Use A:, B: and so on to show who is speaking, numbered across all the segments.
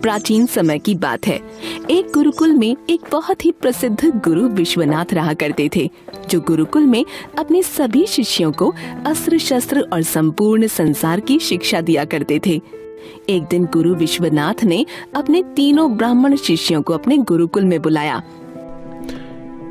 A: प्राचीन समय की बात है। एक गुरुकुल में एक बहुत ही प्रसिद्ध गुरु विश्वनाथ रहा करते थे, जो गुरुकुल में अपने सभी शिष्यों को अस्त्र शस्त्र और संपूर्ण संसार की शिक्षा दिया करते थे। एक दिन गुरु विश्वनाथ ने अपने तीनों ब्राह्मण शिष्यों को अपने गुरुकुल में बुलाया।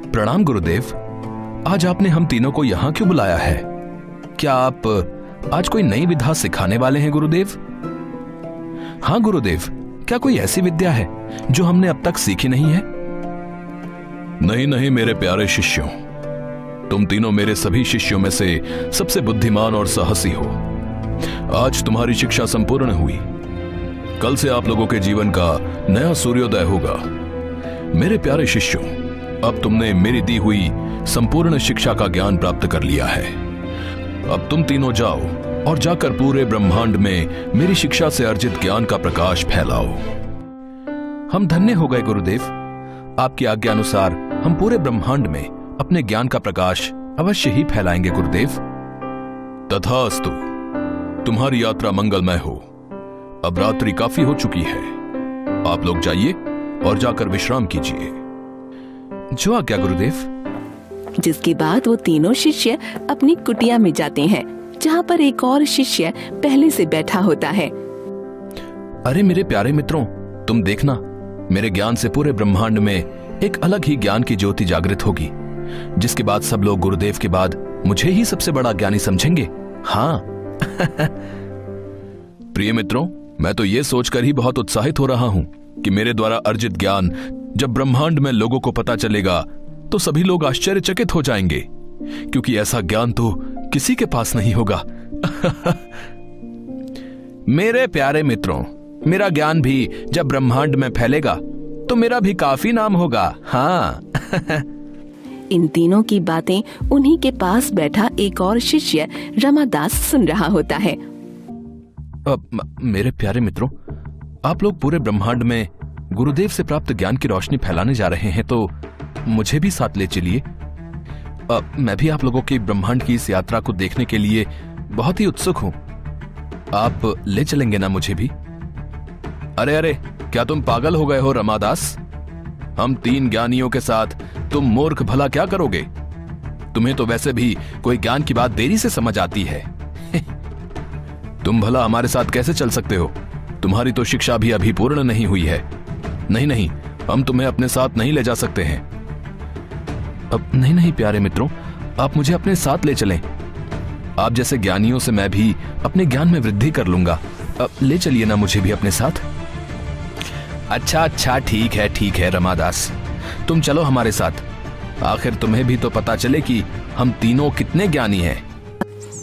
B: प्रणाम गुरुदेव, आज आपने हम तीनों को यहाँ क्यों बुलाया है? क्या आप आज कोई नई विद्या सिखाने वाले हैं गुरुदेव? हाँ गुरुदेव, क्या कोई ऐसी विद्या है जो हमने अब तक सीखी नहीं है? नहीं नहीं मेरे प्यारे शिष्यों, तुम तीनों मेरे सभी शिष्यों में से सबसे बुद्धिमान और साहसी हो। आज तुम्हारी शिक्षा संपूर्ण हुई। कल से आप लोगों के जीवन का नया सूर्योदय होगा। मेरे प्यारे शिष्यों, अब तुमने मेरी दी हुई संपूर्ण शिक्षा का ज्ञान प्राप्त कर लिया है। अब तुम तीनों जाओ और जाकर पूरे ब्रह्मांड में मेरी शिक्षा से अर्जित ज्ञान का प्रकाश फैलाओ। हम धन्य हो गए गुरुदेव। आपकी आज्ञा अनुसार हम पूरे ब्रह्मांड में अपने ज्ञान का प्रकाश अवश्य ही फैलाएंगे गुरुदेव। तथास्तु। तुम्हारी यात्रा मंगलमय हो। अब रात्रि काफी हो चुकी है। आप लोग जाइए और जाकर विश्राम कीजिए। जो आज्ञा गुरुदेव।
A: जिसके बाद वो तीनों शिष्य अपनी कुटिया में जाते हैं, जहाँ पर एक और शिष्य पहले से बैठा होता है।
B: अरे मेरे प्यारे मित्रों, तुम देखना, मेरे ज्ञान से पूरे ब्रह्मांड में एक अलग ही ज्ञान की ज्योति जागृत होगी, जिसके बाद सब लोग गुरुदेव के बाद मुझे ही सबसे बड़ा ज्ञानी समझेंगे। हाँ। प्रिय मित्रों, मैं तो ये सोचकर ही बहुत उत्साहित हो रहा हूँ कि मेरे द्वारा अर्जित ज्ञान जब ब्रह्मांड में लोगों को पता चलेगा तो सभी लोग आश्चर्यचकित हो जाएंगे, क्योंकि ऐसा ज्ञान तो किसी के पास नहीं होगा। मेरे प्यारे मित्रों, मेरा ज्ञान भी जब ब्रह्मांड में फैलेगा तो मेरा भी काफी नाम होगा। हाँ।
A: इन तीनों की बातें उन्हीं के पास बैठा एक और शिष्य रमादास सुन रहा होता है।
B: मेरे प्यारे मित्रों, आप लोग पूरे ब्रह्मांड में गुरुदेव से प्राप्त ज्ञान की रोशनी फैलाने जा रहे हैं, तो मुझे भी साथ ले चलिए। मैं भी आप लोगों की ब्रह्मांड की इस यात्रा को देखने के लिए बहुत ही उत्सुक हूं। आप ले चलेंगे ना मुझे भी? अरे अरे, क्या तुम पागल हो गए हो रमादास? हम तीन ज्ञानियों के साथ तुम मूर्ख भला क्या करोगे? तुम्हें तो वैसे भी कोई ज्ञान की बात देरी से समझ आती है। तुम भला हमारे साथ कैसे चल सकते हो? तुम्हारी तो शिक्षा भी अभी पूर्ण नहीं हुई है। नहीं नहीं, हम तुम्हें अपने साथ नहीं ले जा सकते हैं। अब नहीं नहीं प्यारे मित्रों, आप मुझे अपने साथ ले चलें। आप जैसे ज्ञानियों से मैं भी अपने ज्ञान में वृद्धि कर लूंगा। अब ले चलिए ना मुझे भी अपने साथ। अच्छा अच्छा, ठीक है रमादास, तुम चलो हमारे साथ। आखिर तुम्हें भी तो पता चले कि हम तीनों कितने ज्ञानी हैं।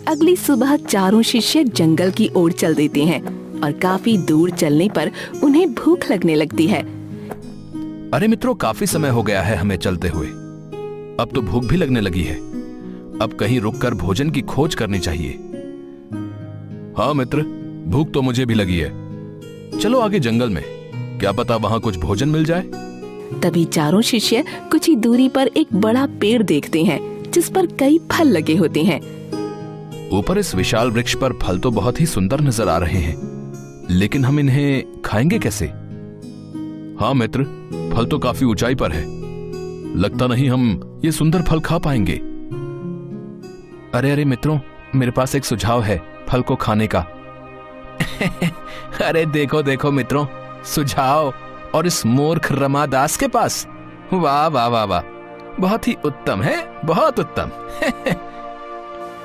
A: अगली सुबह चारों शिष्य जंगल की ओर चल देते हैं और काफी दूर चलने पर उन्हें भूख लगने लगती है।
B: अरे मित्रों, काफी समय हो गया है हमें चलते हुए। अब तो भूख भी लगने लगी है। अब कहीं रुककर भोजन की खोज करनी चाहिए। हाँ मित्र, भूख तो मुझे भी लगी है। चलो आगे जंगल में, क्या पता वहां कुछ भोजन मिल जाए।
A: तभी चारों शिष्य कुछ ही दूरी पर एक बड़ा पेड़ देखते हैं, जिस पर कई फल लगे होते हैं।
B: ऊपर इस विशाल वृक्ष पर फल तो बहुत ही सुंदर नजर आ रहे हैं, लेकिन हम इन्हें खाएंगे कैसे? हाँ मित्र, फल तो काफी ऊंचाई पर है। लगता नहीं हम ये सुंदर फल खा पाएंगे। अरे अरे मित्रों, मेरे पास एक सुझाव है फल को खाने का। अरे देखो देखो मित्रों, सुझाव और इस मूर्ख रमादास के पास। वाह वाह वाह वाह, बहुत ही उत्तम है, बहुत उत्तम।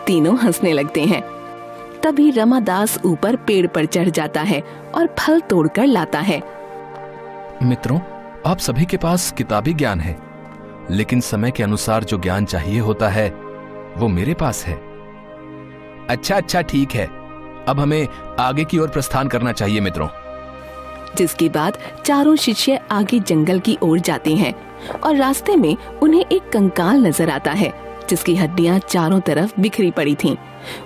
A: तीनों हंसने लगते हैं। तभी रमादास ऊपर पेड़ पर चढ़ जाता है और फल तोड़कर लाता है।
B: मित्रों, आप सभी के पास किताबी ज्ञान है, लेकिन समय के अनुसार जो ज्ञान चाहिए होता है वो मेरे पास है। अच्छा अच्छा, ठीक है, अब हमें आगे की ओर प्रस्थान करना चाहिए मित्रों।
A: जिसके बाद चारों शिष्य आगे जंगल की ओर जाते हैं और रास्ते में उन्हें एक कंकाल नजर आता है, जिसकी हड्डियां चारों तरफ बिखरी पड़ी थीं।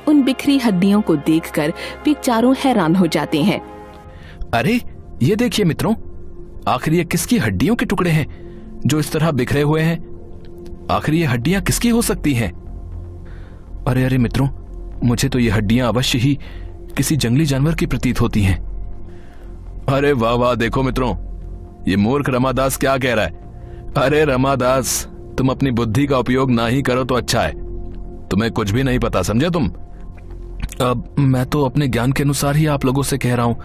A: उन बिखरी हड्डियों को देखकर वे चारों हैरान हो जाते हैं।
B: अरे ये देखिए मित्रों, आखिर ये किसकी हड्डियों के टुकड़े हैं जो इस तरह बिखरे हुए हैं? आखिर ये हड्डियां किसकी हो सकती हैं? अरे अरे मित्रों, मुझे तो ये हड्डियां अवश्य ही किसी जंगली जानवर की प्रतीत होती हैं। अरे वाह वाह, देखो मित्रों, ये मूर्ख रमादास क्या कह रहा है। अरे रमादास, तुम अपनी बुद्धि का उपयोग ना ही करो तो अच्छा है। तुम्हें कुछ भी नहीं पता, समझे तुम। अब मैं तो अपने ज्ञान के अनुसार ही आप लोगों से कह रहा हूं।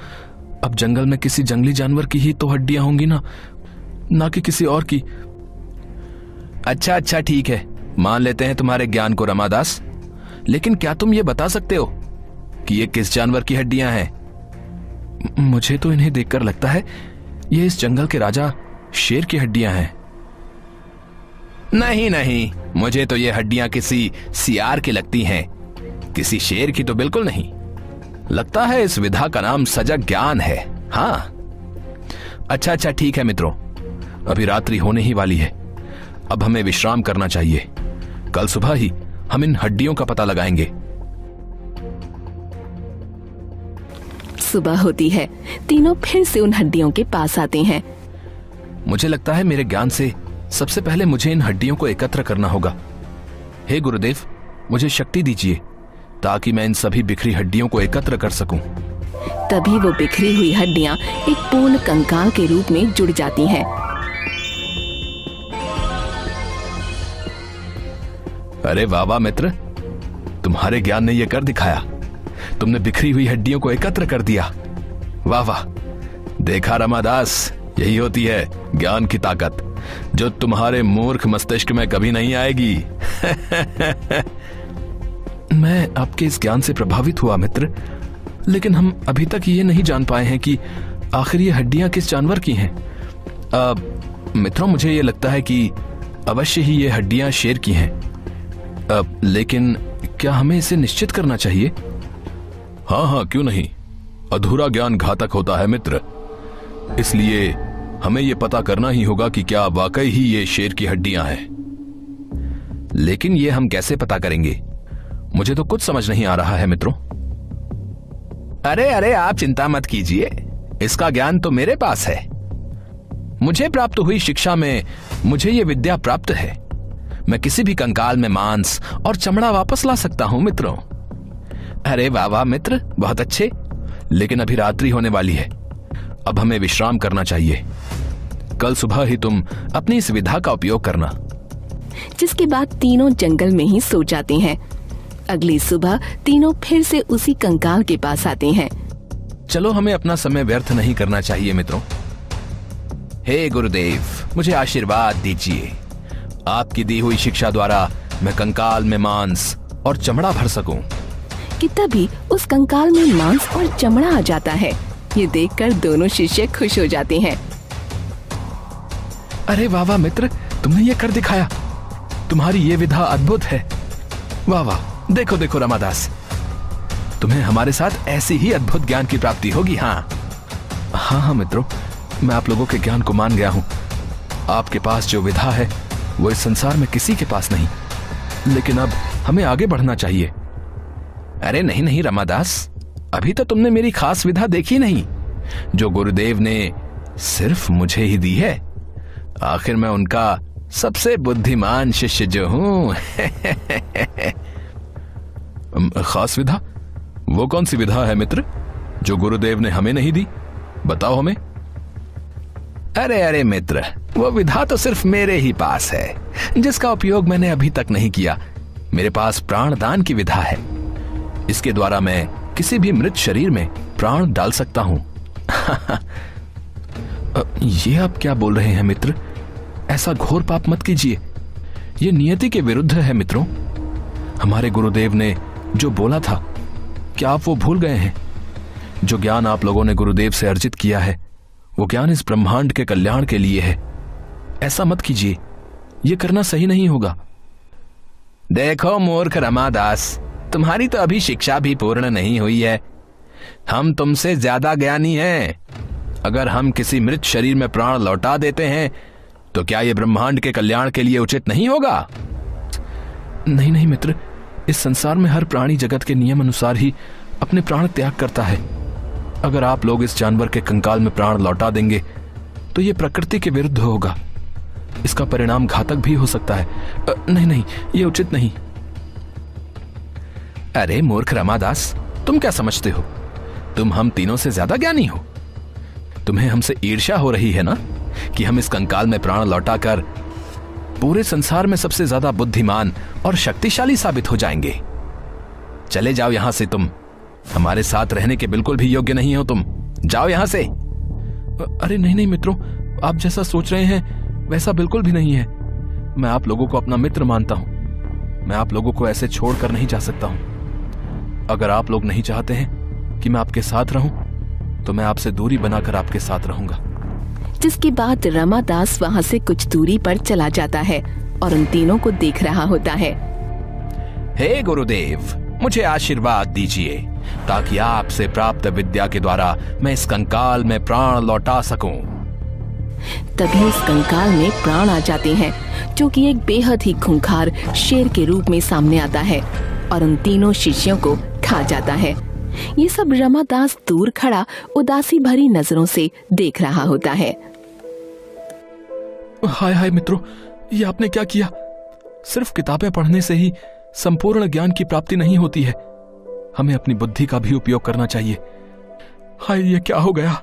B: अब जंगल में किसी जंगली जानवर की ही तो हड्डियां होंगी ना कि किसी और की। अच्छा अच्छा ठीक है, मान लेते हैं तुम्हारे ज्ञान को रमादास, लेकिन क्या तुम ये बता सकते हो कि ये किस जानवर की हड्डियां हैं? मुझे तो इन्हें देखकर लगता है ये इस जंगल के राजा शेर की हड्डियां हैं। नहीं नहीं, मुझे तो ये हड्डियां किसी सियार की लगती हैं, किसी शेर की तो बिल्कुल नहीं। लगता है इस विधा का नाम सजग ज्ञान है। हाँ अच्छा अच्छा ठीक है मित्रों, अभी रात्रि होने ही वाली है। अब हमें विश्राम करना चाहिए। कल सुबह ही हम इन हड्डियों का पता लगाएंगे।
A: सुबह होती है, तीनों फिर से उन हड्डियों के पास आते हैं।
B: मुझे लगता है मेरे ज्ञान से सबसे पहले मुझे इन हड्डियों को एकत्र करना होगा। हे गुरुदेव, मुझे शक्ति दीजिए ताकि मैं इन सभी बिखरी हड्डियों को एकत्र कर सकूं।
A: तभी वो बिखरी हुई हड्डियां एक पूर्ण कंकाल के रूप में जुड़ जाती हैं।
B: अरे वाह वाह मित्र, तुम्हारे ज्ञान ने यह कर दिखाया। तुमने बिखरी हुई हड्डियों को एकत्र कर दिया। वाह वाह, देखा रमादास, यही होती है ज्ञान की ताकत, जो तुम्हारे मूर्ख मस्तिष्क में कभी नहीं आएगी। मैं आपके इस ज्ञान से प्रभावित हुआ मित्र, लेकिन हम अभी तक ये नहीं जान पाए हैं कि आखिर ये हड्डियां किस जानवर की हैं। मित्रों, मुझे ये लगता है कि अवश्य ही ये हड्डियां शेर की हैं। लेकिन क्या हमें इसे निश्चित करना चाहिए? हाँ हाँ, क्यों नहीं। अधूरा ज्ञान घातक होता है मित्र, इसलिए हमें यह पता करना ही होगा कि क्या वाकई ही ये शेर की हड्डियां हैं। लेकिन ये हम कैसे पता करेंगे? मुझे तो कुछ समझ नहीं आ रहा है मित्रों। अरे अरे, आप चिंता मत कीजिए, इसका ज्ञान तो मेरे पास है। मुझे प्राप्त हुई शिक्षा में मुझे ये विद्या प्राप्त है। मैं किसी भी कंकाल में मांस और चमड़ा वापस ला सकता हूं मित्रों। अरे वाह वाह मित्र, बहुत अच्छे, लेकिन अभी रात्रि होने वाली है। अब हमें विश्राम करना चाहिए। कल सुबह ही तुम अपनी इस विधा का उपयोग करना।
A: जिसके बाद तीनों जंगल में ही सो जाते हैं। अगली सुबह तीनों फिर से उसी कंकाल के पास आते हैं।
B: चलो, हमें अपना समय व्यर्थ नहीं करना चाहिए मित्रों। हे गुरुदेव, मुझे आशीर्वाद दीजिए। आपकी दी हुई शिक्षा द्वारा मैं कंकाल में मांस और चमड़ा भर सकूं।
A: कि तभी उस कंकाल में मांस और चमड़ा आ जाता है। ये देखकर दोनों शिष्य खुश हो जाते हैं।
B: अरे वाह वाह मित्र, तुमने ये कर दिखाया। तुम्हारी ये विधा अद्भुत है। वाह वाह, देखो देखो रमादास, तुम्हें हमारे साथ ऐसी ही अद्भुत ज्ञान की प्राप्ति होगी। हाँ हाँ हाँ मित्रों, मैं आप लोगों के ज्ञान को मान गया हूं। आपके पास जो विधा है वो इस संसार में किसी के पास नहीं। लेकिन अब हमें आगे बढ़ना चाहिए। अरे नहीं नहीं रमादास, अभी तो तुमने मेरी खास विधा देखी नहीं, जो गुरुदेव ने सिर्फ मुझे ही दी है। आखिर मैं उनका सबसे बुद्धिमान शिष्य जो हूं। खास विधा? वो कौन सी विधा है मित्र जो गुरुदेव ने हमें नहीं दी? बताओ हमें। अरे अरे मित्र, वो विधा तो सिर्फ मेरे ही पास है, जिसका उपयोग मैंने अभी तक नहीं किया। मेरे पास प्राणदान की विधा है। इसके द्वारा मैं किसी भी मृत शरीर में प्राण डाल सकता हूं। ये आप क्या बोल रहे हैं मित्र? ऐसा घोर पाप मत कीजिए, ये नियति के विरुद्ध है मित्रों। हमारे गुरुदेव ने जो बोला था, क्या आप वो भूल गए हैं? जो ज्ञान आप लोगों ने गुरुदेव से अर्जित किया है, वो ज्ञान इस ब्रह्मांड के कल्याण के लिए है। ऐसा मत कीजिए, ये करना सही नहीं होगा। देखो मूर्ख रमादास, तुम्हारी तो अभी शिक्षा भी पूर्ण नहीं हुई है। हम तुमसे ज्यादा ज्ञानी हैं। अगर हम किसी मृत शरीर में प्राण लौटा देते हैं तो क्या यह ब्रह्मांड के कल्याण के लिए उचित नहीं होगा? नहीं नहीं मित्र, इस संसार में हर प्राणी जगत के नियम अनुसार ही अपने प्राण त्याग करता है। अगर आप लोग इस जानवर के कंकाल में प्राण लौटा देंगे तो यह प्रकृति के विरुद्ध होगा। इसका परिणाम घातक भी हो सकता है। नहीं नहीं, यह उचित नहीं। अरे मूर्ख रमादास, तुम क्या समझते हो? तुम हम तीनों से ज्यादा ज्ञानी हो। तुम्हें हमसे ईर्ष्या हो रही है ना कि हम इस कंकाल में प्राण लौटाकर पूरे संसार में सबसे ज्यादा बुद्धिमान और शक्तिशाली साबित हो जाएंगे। चले जाओ यहां से, तुम हमारे साथ रहने के बिल्कुल भी योग्य नहीं हो, तुम जाओ यहां से।
C: अरे नहीं नहीं मित्रों, आप जैसा सोच रहे हैं वैसा बिल्कुल भी नहीं है। मैं आप लोगों को अपना मित्र मानता हूं। मैं आप लोगों को ऐसे छोड़कर नहीं जा सकता हूं। अगर आप लोग नहीं चाहते हैं कि मैं आपके साथ रहूं तो मैं आपसे दूरी बनाकर आपके साथ रहूंगा।
A: जिसके बाद रमादास वहां से कुछ दूरी पर चला जाता है और उन तीनों को देख रहा होता है।
B: हे गुरुदेव, मुझे आशीर्वाद दीजिए ताकि आपसे प्राप्त विद्या के द्वारा मैं इस कंकाल में प्राण लौटा सकूं।
A: तभी उस कंकाल में प्राण आ जाते हैं, जो कि एक बेहद ही खूंखार शेर के रूप में सामने आता है और उन तीनों शिष्यों को खा जाता है। ये सब रमादास दूर खड़ा उदासी भरी नजरों से देख रहा होता है।
C: हाय हाय मित्रों, ये आपने क्या किया? सिर्फ किताबें पढ़ने से ही संपूर्ण ज्ञान की प्राप्ति नहीं होती है। हमें अपनी बुद्धि का भी उपयोग करना चाहिए। हाय, ये क्या हो गया?